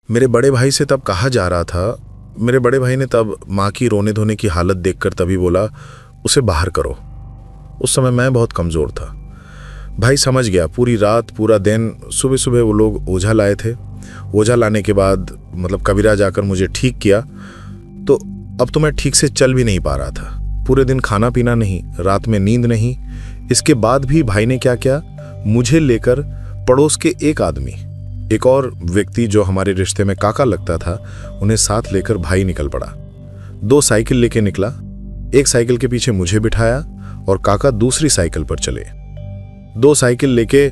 मेरे बड़े भाई से तब कहा जा रहा था, मेरे बड़े भाई ने तब माँ की रोने धोने की हालत देखकर तभी बोला उसे बाहर करो। उस समय मैं बहुत कमज़ोर था। भाई समझ गया। पूरी रात पूरा दिन, सुबह सुबह वो लोग ओझा लाए थे। ओझा लाने के बाद कबीराज आकर मुझे ठीक किया। तो अब तो मैं ठीक से चल भी नहीं पा रहा था। पूरे दिन खाना पीना नहीं, रात में नींद नहीं। इसके बाद भी भाई ने क्या किया, मुझे लेकर पड़ोस के एक आदमी, एक और व्यक्ति जो हमारे रिश्ते में काका लगता था, उन्हें साथ लेकर भाई निकल पड़ा। 2 साइकिल लेके निकला। एक साइकिल के पीछे मुझे बिठाया और काका दूसरी साइकिल पर चले। 2 साइकिल लेके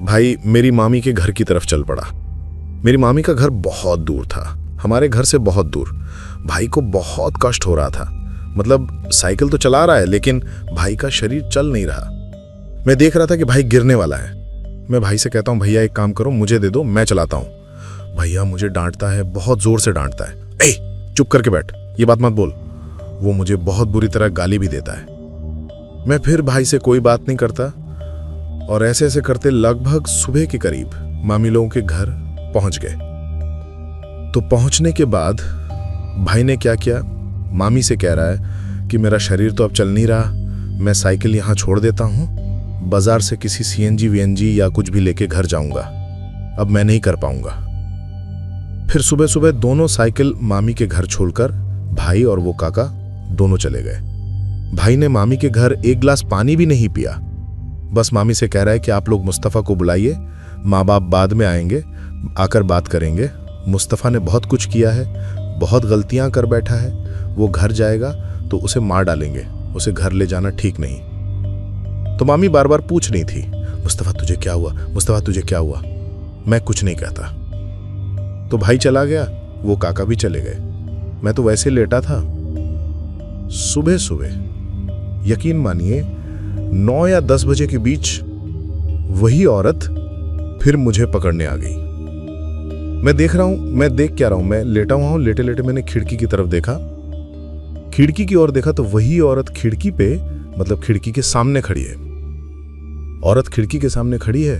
भाई मेरी मामी के घर की तरफ चल पड़ा। मेरी मामी का घर बहुत दूर था, हमारे घर से बहुत दूर। भाई को बहुत कष्ट हो रहा था। साइकिल तो चला रहा है लेकिन भाई का शरीर चल नहीं रहा। मैं देख रहा था कि भाई गिरने वाला है। मैं भाई से कहता हूँ, भैया एक काम करो, मुझे दे दो, मैं चलाता हूँ। भैया मुझे डांटता है, बहुत जोर से डांटता है। ए, चुप करके बैठ, ये बात मत बोल। वो मुझे बहुत बुरी तरह गाली भी देता है। मैं फिर भाई से कोई बात नहीं करता और ऐसे ऐसे करते लगभग सुबह के करीब मामी लोगों के घर पहुंच गए। तो पहुंचने के बाद भाई ने क्या किया, मामी से कह रहा है कि मेरा शरीर तो अब चल नहीं रहा, मैं साइकिल यहां छोड़ देता हूं, बाजार से किसी सीएनजी वीएनजी या कुछ भी लेके घर जाऊंगा, अब मैं नहीं कर पाऊंगा। फिर सुबह सुबह दोनों साइकिल मामी के घर छोड़कर भाई और वो काका दोनों चले गए। भाई ने मामी के घर एक गिलास पानी भी नहीं पिया। बस मामी से कह रहा है कि आप लोग मुस्तफ़ा को बुलाइए, माँ बाप बाद में आएंगे, आकर बात करेंगे। मुस्तफ़ा ने बहुत कुछ किया है, बहुत गलतियां कर बैठा है, वो घर जाएगा तो उसे मार डालेंगे, उसे घर ले जाना ठीक नहीं। तो मामी बार बार पूछ रही थी, मुस्तफ़ा तुझे क्या हुआ, मुस्तफ़ा तुझे क्या हुआ। मैं कुछ नहीं कहता। तो भाई चला गया, वो काका भी चले गए। मैं तो वैसे लेटा था। सुबह सुबह यकीन मानिए 9 या 10 बजे के बीच वही औरत फिर मुझे पकड़ने आ गई। मैं देख रहा हूं, मैं देख क्या रहा हूं, मैं लेटा हुआ हूं। लेटे लेटे मैंने खिड़की की तरफ देखा, खिड़की की ओर देखा तो वही औरत खिड़की पे, खिड़की के सामने खड़ी है। औरत खिड़की के सामने खड़ी है,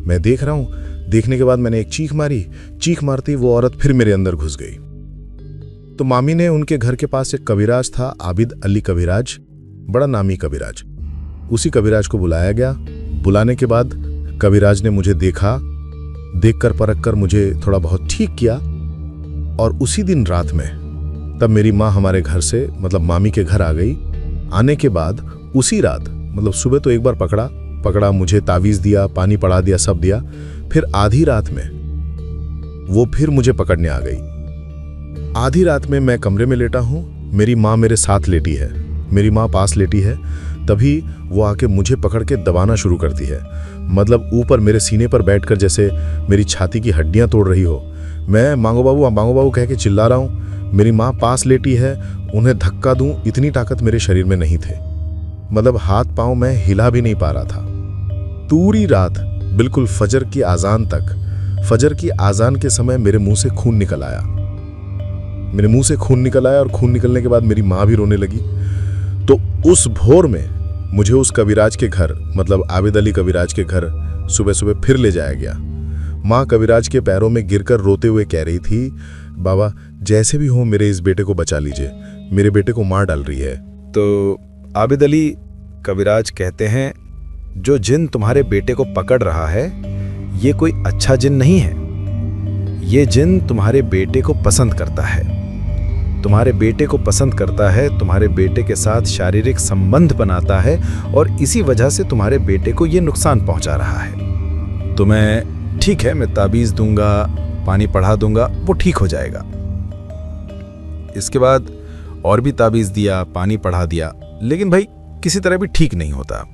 मैं देख रहा हूं। देखने के बाद मैंने एक चीख मारी। चीख मारती ही वो औरत फिर मेरे अंदर घुस गई। तो मामी ने, उनके घर के पास एक कबीराज था, आबिद अली कबीराज, बड़ा नामी कबीराज। उसी कबीराज को बुलाया गया। बुलाने के बाद कबीराज ने मुझे देखा, देखकर परख कर मुझे थोड़ा बहुत ठीक किया। और उसी दिन रात में तब मेरी माँ हमारे घर से मामी के घर आ गई। आने के बाद उसी रात सुबह तो एक बार पकड़ा, मुझे तावीज़ दिया, पानी पड़ा दिया, सब दिया। फिर आधी रात में वो फिर मुझे पकड़ने आ गई। आधी रात में मैं कमरे में लेटा हूँ, मेरी माँ मेरे साथ लेटी है, मेरी माँ पास लेटी है। तभी वो आके मुझे पकड़ के दबाना शुरू करती है, ऊपर मेरे सीने पर बैठकर जैसे मेरी छाती की हड्डियां तोड़ रही हो। मैं मांगो बाबू कह के चिल्ला रहा हूँ। मेरी माँ पास लेटी है, उन्हें धक्का दूं इतनी ताकत मेरे शरीर में नहीं थे। हाथ पांव मैं हिला भी नहीं पा रहा था। पूरी रात बिल्कुल फजर की आजान तक। फजर की आजान के समय मेरे मुंह से खून निकल आया, मेरे मुंह से खून निकल आया। और खून निकलने के बाद मेरी माँ भी रोने लगी। तो उस भोर में मुझे उस कबीराज के घर, आबिद अली कबीराज के घर सुबह सुबह फिर ले जाया गया। माँ कबीराज के पैरों में गिरकर रोते हुए कह रही थी, बाबा जैसे भी हो मेरे इस बेटे को बचा लीजिए, मेरे बेटे को मार डाल रही है। तो आबिद अली कबीराज कहते हैं, जो जिन तुम्हारे बेटे को पकड़ रहा है ये कोई अच्छा जिन नहीं है। ये जिन तुम्हारे बेटे को पसंद करता है, तुम्हारे बेटे को पसंद करता है, तुम्हारे बेटे के साथ शारीरिक संबंध बनाता है और इसी वजह से तुम्हारे बेटे को ये नुकसान पहुंचा रहा है। तो मैं ठीक है, मैं ताबीज़ दूंगा, पानी पढ़ा दूंगा, वो ठीक हो जाएगा। इसके बाद और भी ताबीज़ दिया, पानी पढ़ा दिया, लेकिन भाई किसी तरह भी ठीक नहीं होता।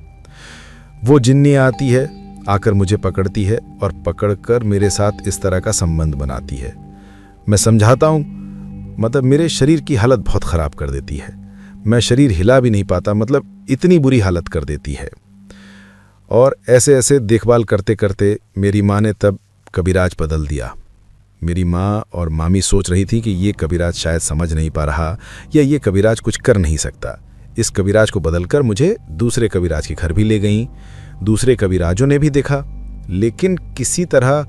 वो जिन्नी आती है, आकर मुझे पकड़ती है और पकड़कर मेरे साथ इस तरह का संबंध बनाती है। मैं समझाता हूँ, मेरे शरीर की हालत बहुत ख़राब कर देती है। मैं शरीर हिला भी नहीं पाता, इतनी बुरी हालत कर देती है। और ऐसे ऐसे देखभाल करते करते मेरी माँ ने तब कबीराज बदल दिया। मेरी माँ और मामी सोच रही थी कि ये कबीराज शायद समझ नहीं पा रहा या ये कबीराज कुछ कर नहीं सकता। इस कबीराज को बदलकर मुझे दूसरे कबीराज के घर भी ले गईं। दूसरे कबीराजों ने भी देखा, लेकिन किसी तरह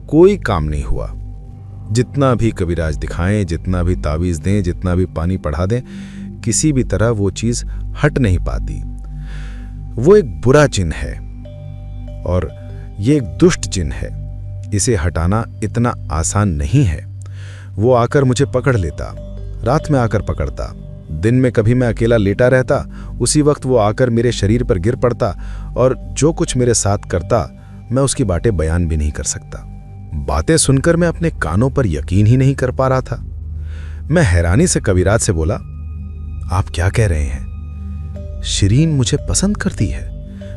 कोई काम नहीं हुआ। जितना भी कबीराज दिखाएं, जितना भी तावीज़ दें, जितना भी पानी पढ़ा दें, किसी भी तरह वो चीज़ हट नहीं पाती। वो एक बुरा जिन है और ये एक दुष्ट जिन है। इसे हटाना इतना आसान नहीं है। वो आकर मुझे पकड़ लेता, रात में आकर पकड़ता, दिन में कभी मैं अकेला लेटा रहता, उसी वक्त वो आकर मेरे शरीर पर गिर पड़ता और जो कुछ मेरे साथ करता मैं उसकी बातें बयान भी नहीं कर सकता। बातें सुनकर मैं अपने कानों पर यकीन ही नहीं कर पा रहा था। मैं हैरानी से कबीराज से बोला, आप क्या कह रहे हैं? शिरीन मुझे पसंद करती है।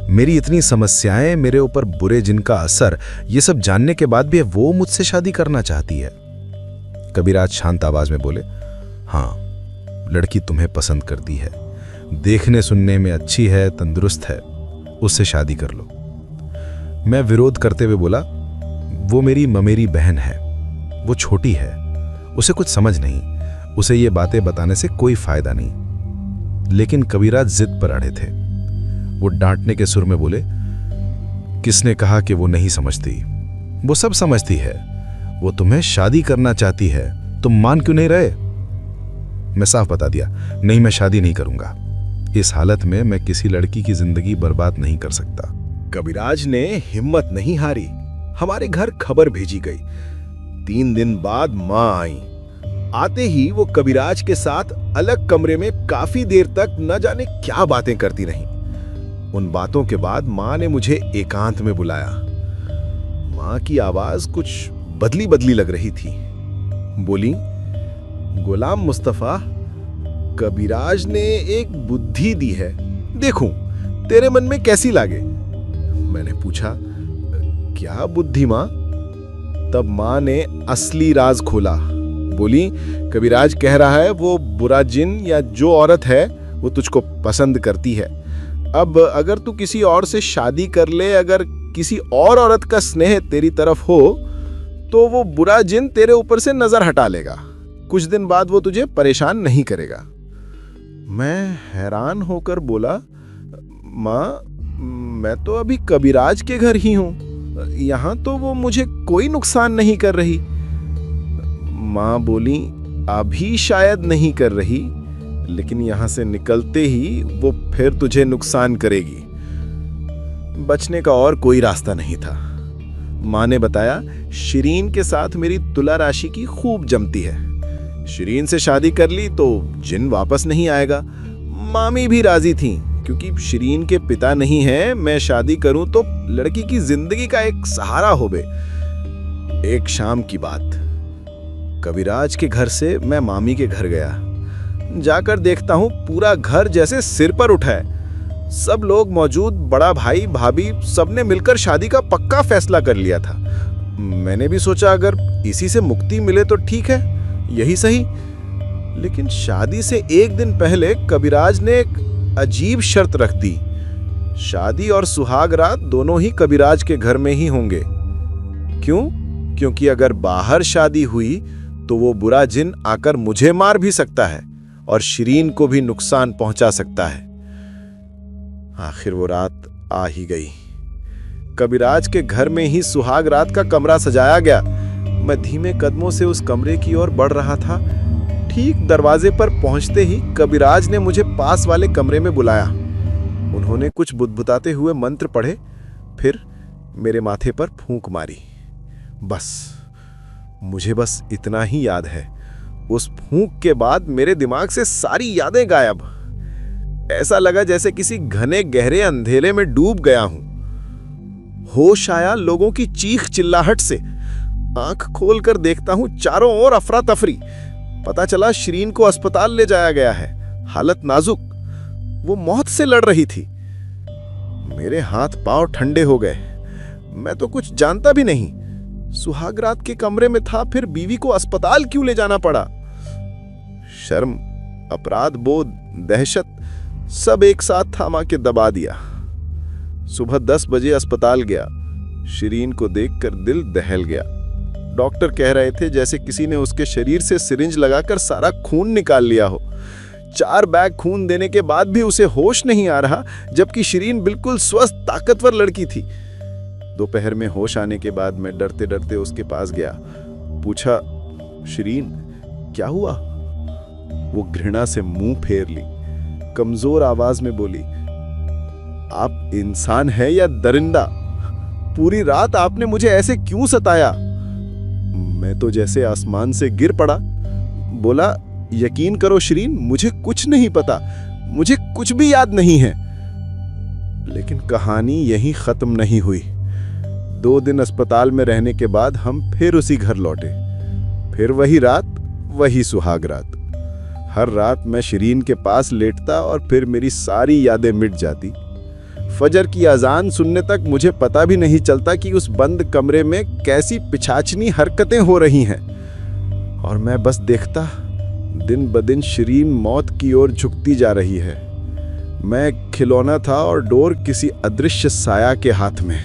मेरी इतनी समस्याएं, मेरे ऊपर बुरे जिन का असर, ये सब जानने के बाद भी वो मुझसे शादी करना चाहती है। कबीराज शांत आवाज में बोले, हाँ, लड़की तुम्हें पसंद करती है, देखने सुनने में अच्छी है, तंदुरुस्त है, उससे शादी कर लो। मैं विरोध करते हुए बोला, वो मेरी ममेरी बहन है, वो छोटी है, उसे कुछ समझ नहीं, उसे ये बातें बताने से कोई फायदा नहीं। लेकिन कबीराज जिद पर अड़े थे। वो डांटने के सुर में बोले, किसने कहा कि वो नहीं समझती? वो सब समझती है। वो तुम्हें शादी करना चाहती है, तुम मान क्यों नहीं रहे? मैं साफ बता दिया, नहीं, मैं शादी नहीं करूंगा। इस हालत में मैं किसी लड़की की जिंदगी बर्बाद नहीं कर सकता। कबीराज ने हिम्मत नहीं हारी। हमारे घर खबर भेजी गई। 3 दिन बाद मां आई। आते ही वो कबीराज के साथ अलग कमरे में काफी देर तक न जाने क्या बातें करती रहीं। उन बातों के बाद मां ने मुझे एकांत में बुलाया। मां की आवाज कुछ बदली बदली लग रही थी। बोली, गुलाम मुस्तफा, कबीराज ने एक बुद्धि दी है, देखूं तेरे मन में कैसी लागे। मैंने पूछा, क्या बुद्धि मां? तब मां ने असली राज खोला। बोली, कबीराज कह रहा है वो बुरा जिन या जो औरत है वो तुझको पसंद करती है। अब अगर तू किसी और से शादी कर ले, अगर किसी और औरत का स्नेह तेरी तरफ हो, तो वो बुरा जिन तेरे ऊपर से नजर हटा लेगा। कुछ दिन बाद वो तुझे परेशान नहीं करेगा। मैं हैरान होकर बोला, मां, मैं तो अभी कबीराज के घर ही हूं, यहां तो वो मुझे कोई नुकसान नहीं कर रही। मां बोली, अभी शायद नहीं कर रही, लेकिन यहां से निकलते ही वो फिर तुझे नुकसान करेगी। बचने का और कोई रास्ता नहीं था। मां ने बताया, शिरीन के साथ मेरी तुला राशि की खूब जमती है। शिरीन से शादी कर ली तो जिन वापस नहीं आएगा। मामी भी राजी थी, क्योंकि शिरीन के पिता नहीं है। मैं शादी करूं तो लड़की की जिंदगी का एक सहारा होवे। एक शाम की बात, कबीराज के घर से मैं मामी के घर गया। जाकर देखता हूं पूरा घर जैसे सिर पर उठा है। सब लोग मौजूद, बड़ा भाई भाभी सबने मिलकर शादी का पक्का फैसला कर लिया था। मैंने भी सोचा अगर इसी से मुक्ति मिले तो ठीक है, यही सही। लेकिन शादी से एक दिन पहले कबीराज ने एक अजीब शर्त रख दी। शादी और सुहाग रात दोनों ही कबीराज के घर में ही होंगे। क्यों? क्योंकि अगर बाहर शादी हुई तो वो बुरा जिन आकर मुझे मार भी सकता है और शिरीन को भी नुकसान पहुंचा सकता है। आखिर वो रात आ ही गई। कबीराज के घर में ही सुहाग रात का कमरा सजाया गया। मैं धीमे कदमों से उस कमरे की ओर बढ़ रहा था। ठीक दरवाजे पर पहुंचते ही कबीराज ने मुझे पास वाले कमरे में बुलाया। उन्होंने कुछ बुदबुदाते हुए मंत्र पढ़े, फिर मेरे माथे पर फूंक मारी। मुझे बस इतना ही याद है। उस फूंक के बाद मेरे दिमाग से सारी यादें गायब। ऐसा लगा जैसे किसी घने गहरे अंधेरे में डूब गया हूं। होश आया लोगों की चीख चिल्लाहट से। आंख खोलकर देखता हूं चारों ओर अफरा तफरी। पता चला शिरीन को अस्पताल ले जाया गया है, हालत नाजुक। वो मौत से लड़ रही थी। मेरे हाथ पांव ठंडे हो गए। मैं तो कुछ जानता भी नहीं। सुहागरात के कमरे में था, फिर बीवी को अस्पताल क्यों ले जाना पड़ा? शर्म, अपराध बोध, दहशत सब एक साथ थामा के दबा दिया। सुबह 10 बजे अस्पताल गया। शिरीन को देखकर दिल दहल गया। डॉक्टर कह रहे थे जैसे किसी ने उसके शरीर से सिरिंज लगाकर सारा खून निकाल लिया हो। 4 बैग खून देने के बाद भी उसे होश नहीं आ रहा, जबकि शिरीन बिल्कुल स्वस्थ ताकतवर लड़की थी। दोपहर में होश आने के बाद मैं डरते डरते उसके पास गया। पूछा, शिरीन, क्या हुआ? वो घृणा से मुंह फेर ली, कमजोर आवाज में बोली, आप इंसान है या दरिंदा? पूरी रात आपने मुझे ऐसे क्यों सताया? मैं तो जैसे आसमान से गिर पड़ा। बोला, यकीन करो शिरीन, मुझे कुछ नहीं पता, मुझे कुछ भी याद नहीं है। लेकिन कहानी यहीं खत्म नहीं हुई। 2 दिन अस्पताल में रहने के बाद हम फिर उसी घर लौटे। फिर वही रात, वही सुहाग रात। हर रात मैं शिरीन के पास लेटता और फिर मेरी सारी यादें मिट जाती। फजर की अजान सुनने तक मुझे पता भी नहीं चलता कि उस बंद कमरे में कैसी पिछाचनी हरकतें हो रही हैं। और मैं बस देखता, दिन ब दिन शिरीन मौत की ओर झुकती जा रही है। मैं खिलौना था और डोर किसी अदृश्य साया के हाथ में।